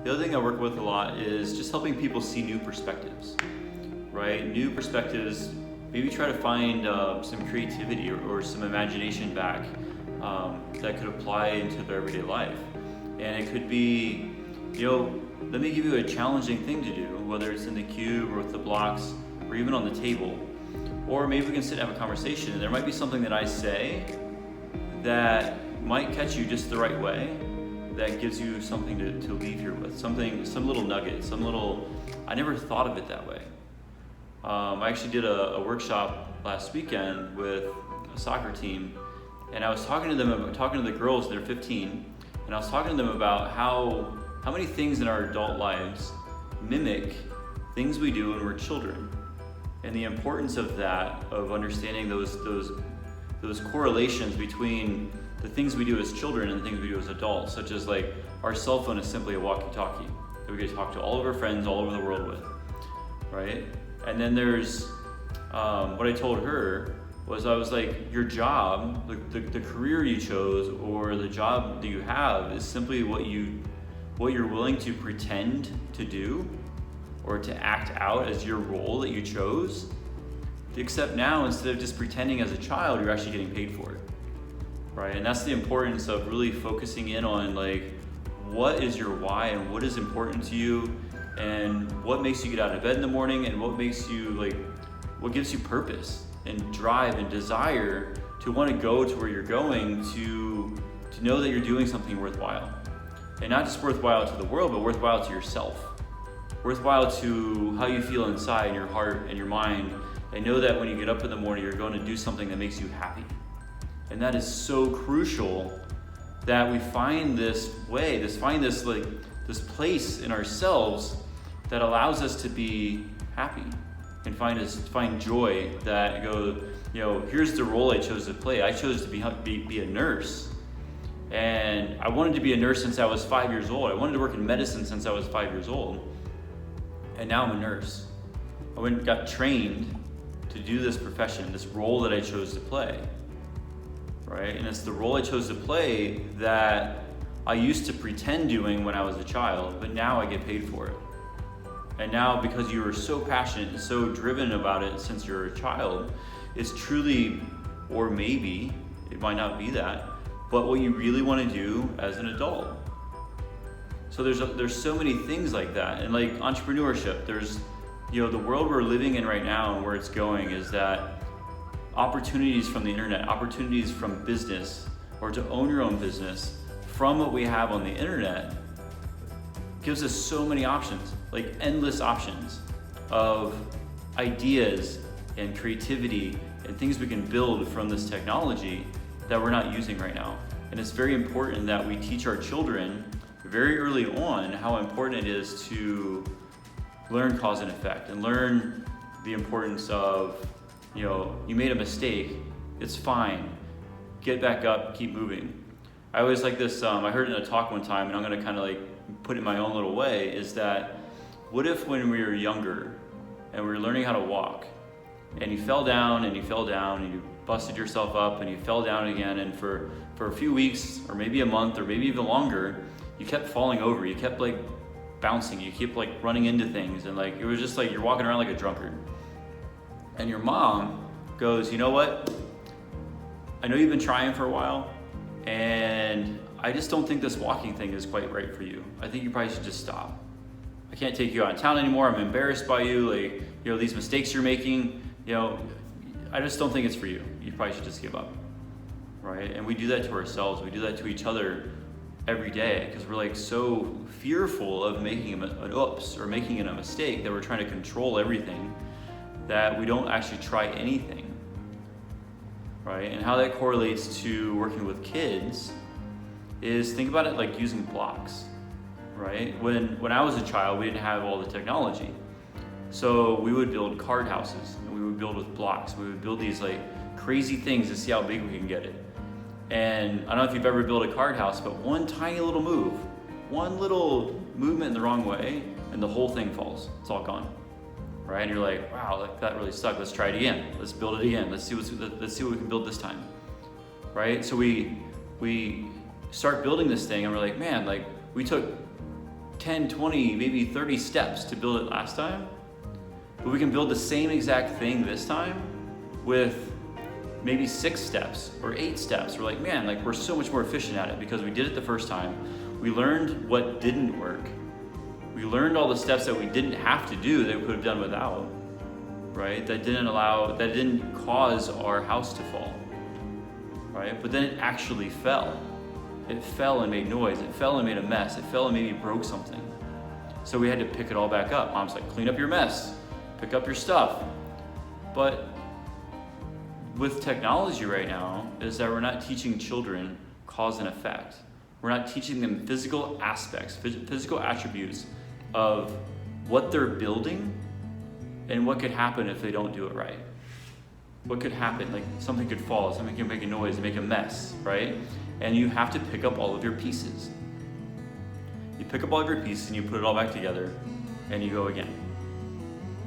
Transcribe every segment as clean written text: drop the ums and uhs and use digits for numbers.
The other thing I work with a lot is just helping people see new perspectives, right? New perspectives, maybe try to find some creativity or some imagination back that could apply into their everyday life. And it could be, let me give you a challenging thing to do, whether it's in the cube or with the blocks or even on the table. Or maybe we can sit and have a conversation, and there might be something that I say that might catch you just the right way, that gives you something to leave here with, some little nugget, I never thought of it that way. I actually did a workshop last weekend with a soccer team, and I was talking to the girls, they're 15, and I was talking to them about how many things in our adult lives mimic things we do when we're children, and the importance of that, of understanding those correlations between the things we do as children and the things we do as adults, such as like our cell phone is simply a walkie-talkie that we get to talk to all of our friends all over the world with, right? And then there's what I told her was, I was like, your job, the career you chose or the job that you have is simply what you're willing to pretend to do or to act out as your role that you chose. Except now, instead of just pretending as a child, you're actually getting paid for it, right? And that's the importance of really focusing in on like, what is your why and what is important to you, and what makes you get out of bed in the morning, and what gives you purpose and drive and desire to want to go to where you're going, to know that you're doing something worthwhile. And not just worthwhile to the world, but worthwhile to yourself. Worthwhile to how you feel inside in your heart and your mind, and know that when you get up in the morning, you're going to do something that makes you happy. And that is so crucial, that we find this place in ourselves that allows us to be happy and find joy, that here's the role I chose to play. I chose to be a nurse. And I wanted to be a nurse since I was 5 years old. I wanted to work in medicine since I was 5 years old. And now I'm a nurse. I went and got trained to do this profession, this role that I chose to play, right? And it's the role I chose to play that I used to pretend doing when I was a child, but now I get paid for it. And now, because you were so passionate and so driven about it since you're a child, it's truly, or maybe, it might not be that, but what you really want to do as an adult. So there's so many things like that. And like entrepreneurship, there's, the world we're living in right now and where it's going is that opportunities from the internet, opportunities from business, or to own your own business from what we have on the internet, gives us so many options, like endless options of ideas and creativity and things we can build from this technology that we're not using right now. And it's very important that we teach our children very early on how important it is to learn cause and effect, and learn the importance of, you made a mistake, it's fine, get back up, keep moving. I always like this, I heard it in a talk one time, and I'm gonna kind of like put it in my own little way, is that, what if when we were younger and we were learning how to walk, and you fell down and you fell down and you busted yourself up and you fell down again, and for a few weeks or maybe a month or maybe even longer, you kept falling over, you kept like bouncing, you keep like running into things, and like it was just like you're walking around like a drunkard. And your mom goes, you know what? I know you've been trying for a while, and I just don't think this walking thing is quite right for you. I think you probably should just stop. I can't take you out of town anymore. I'm embarrassed by you. Like, these mistakes you're making, I just don't think it's for you. You probably should just give up, right? And we do that to ourselves. We do that to each other every day, because we're like so fearful of making an oops or making a mistake, that we're trying to control everything, that we don't actually try anything, right? And how that correlates to working with kids is, think about it like using blocks, right? When I was a child, we didn't have all the technology. So we would build card houses, and we would build with blocks. We would build these like crazy things to see how big we can get it. And I don't know if you've ever built a card house, but one tiny little move, one little movement in the wrong way, and the whole thing falls. It's all gone, right? And you're like, wow, that really sucked. Let's try it again. Let's build it again. Let's see what we can build this time, right? So we start building this thing, and we're like, man, like we took 10, 20, maybe 30 steps to build it last time, but we can build the same exact thing this time with maybe 6 steps or 8 steps. We're like, man, like we're so much more efficient at it because we did it the first time. We learned what didn't work. We learned all the steps that we didn't have to do that we could have done without, right? That didn't cause our house to fall, right? But then it actually fell. It fell and made noise. It fell and made a mess. It fell and maybe broke something. So we had to pick it all back up. Mom's like, clean up your mess, pick up your stuff. But with technology right now is that we're not teaching children cause and effect. We're not teaching them physical aspects, physical attributes of what they're building and what could happen if they don't do it right. What could happen? Like something could fall, something can make a noise and make a mess, right? And you have to pick up all of your pieces. You pick up all of your pieces and you put it all back together and you go again,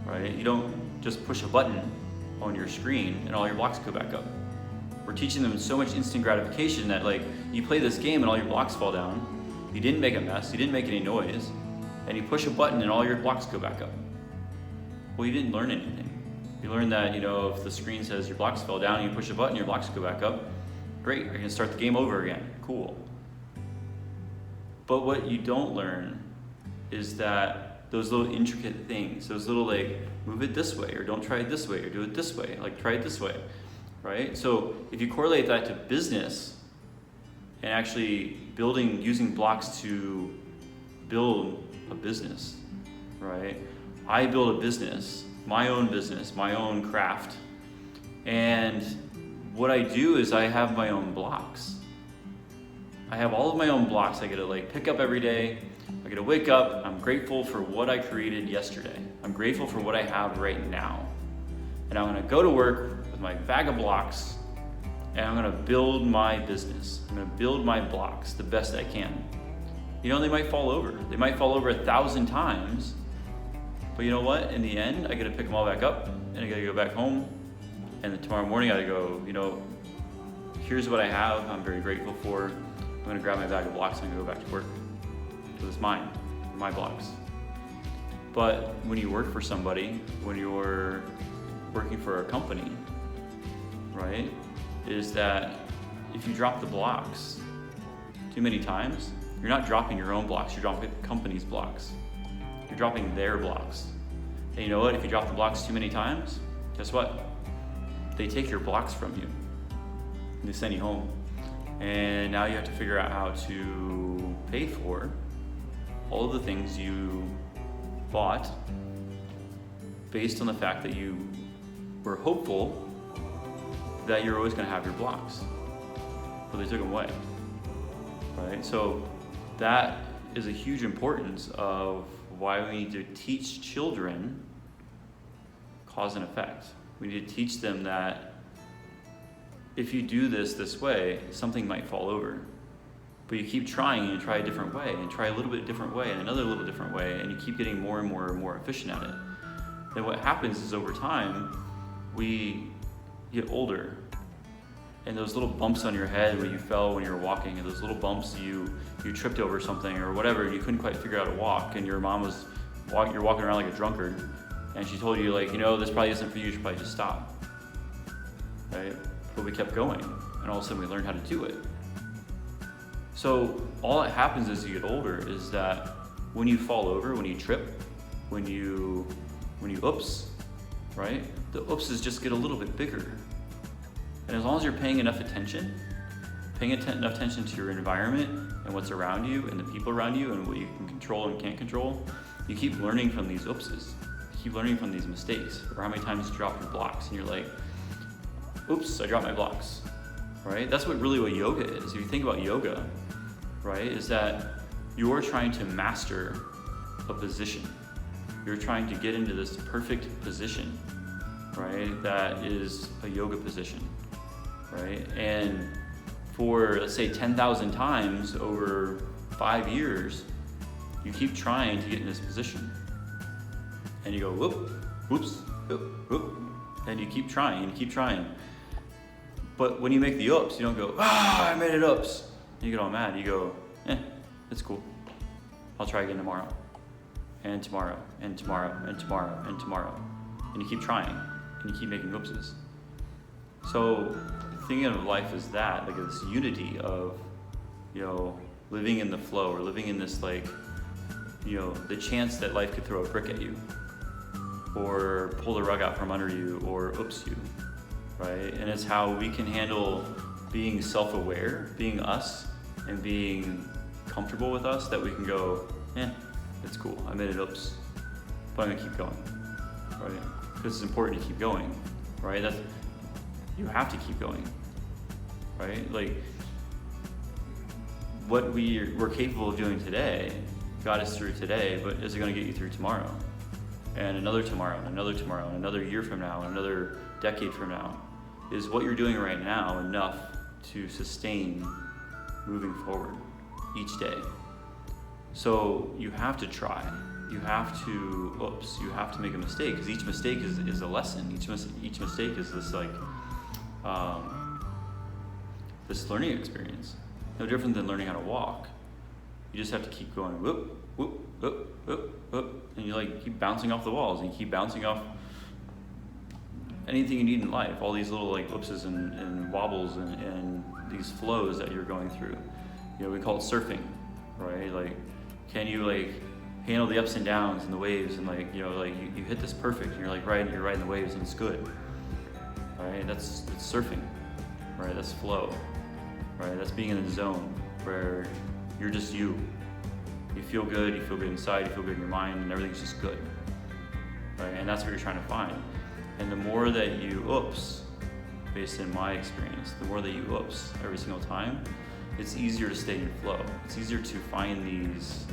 right? You don't just push a button on your screen and all your blocks go back up. We're teaching them so much instant gratification that like you play this game and all your blocks fall down. You didn't make a mess, you didn't make any noise, and you push a button and all your blocks go back up. Well, you didn't learn anything. You learned that, if the screen says your blocks fell down and you push a button, your blocks go back up. Great, you're gonna start the game over again. Cool. But what you don't learn is that those little intricate things, those little like, move it this way, or don't try it this way, or do it this way, like try it this way, right? So if you correlate that to business and actually using blocks to build a business, right? I build a business, my own craft, and what I do is I have my own blocks. I have all of my own blocks I get to like pick up every day. I get to wake up, I'm grateful for what I created yesterday. I'm grateful for what I have right now. And I'm gonna go to work with my bag of blocks and I'm gonna build my business. I'm gonna build my blocks the best I can. They might fall over. They might fall over 1,000 times, but you know what? In the end, I get to pick them all back up and I gotta go back home. And then tomorrow morning I gotta go, here's what I have, I'm very grateful for. I'm gonna grab my bag of blocks and I'm gonna go back to work. Because it's mine, my blocks. But when you work for somebody, when you're working for a company, right, is that if you drop the blocks too many times, you're not dropping your own blocks, you're dropping the company's blocks. You're dropping their blocks. And you know what? If you drop the blocks too many times, guess what? They take your blocks from you and they send you home. And now you have to figure out how to pay for all of the things you bought based on the fact that you were hopeful that you're always going to have your blocks. But they took them away, right? So that is a huge importance of why we need to teach children cause and effect. We need to teach them that if you do this way, something might fall over. But you keep trying and you try a different way and try a little bit different way and another little different way and you keep getting more and more and more efficient at it. Then what happens is over time, we get older and those little bumps on your head where you fell when you were walking and those little bumps you tripped over something or whatever, you couldn't quite figure out how to walk and your mom you're walking around like a drunkard and she told you like, this probably isn't for you, you should probably just stop, right? But we kept going and all of a sudden we learned how to do it. So all that happens as you get older is that when you fall over, when you trip, when you oops, right? The oopses just get a little bit bigger. And as long as you're paying enough attention to your environment and what's around you and the people around you and what you can control and can't control, you keep learning from these oopses. You keep learning from these mistakes or how many times you drop your blocks and you're like, oops, I dropped my blocks, right? That's what yoga is. If you think about yoga, right, is that you're trying to master a position. You're trying to get into this perfect position, right? That is a yoga position, right? And for, let's say, 10,000 times over 5 years, you keep trying to get in this position. And you go, whoop, whoops, whoop, whoop. And you keep trying, But when you make the oops, you don't go, I made it oops. And you get all mad. You go, it's cool. I'll try again tomorrow, and tomorrow, and tomorrow, and tomorrow, and tomorrow. And you keep trying, and you keep making oopses. So thinking of life as that, like this unity of, living in the flow, or living in this the chance that life could throw a brick at you, or pull the rug out from under you, or oops you, right? And it's how we can handle being self-aware, being us, and being comfortable with us, that we can go, it's cool, I made an oops, but I'm gonna keep going, right? Because it's important to keep going, right? You have to keep going, right? Like, what we're capable of doing today got us through today, but is it gonna get you through tomorrow? And another tomorrow, and another tomorrow, and another year from now, and another decade from now? Is what you're doing right now enough to sustain moving forward each day? So you have to try. You have to make a mistake, because each mistake is a lesson. Each mistake is this this learning experience. No different than learning how to walk. You just have to keep going, whoop, whoop, whoop, whoop, whoop, and you keep bouncing off the walls, and you keep bouncing off anything you need in life, all these little whoopses and wobbles and these flows that you're going through. We call it surfing, right? Can you handle the ups and downs and the waves, and you hit this perfect, and you're riding the waves, and it's good, right? It's surfing, right? That's flow, right? That's being in the zone where you're just you. You feel good inside, you feel good in your mind, and everything's just good, right? And that's what you're trying to find. And the more that you oops, based in my experience, the more that you oops every single time, it's easier to stay in flow. It's easier to find these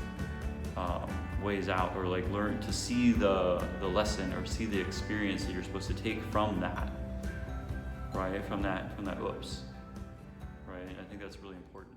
ways out, or learn to see the lesson, or see the experience that you're supposed to take from that, right? From that oops, right? I think that's really important.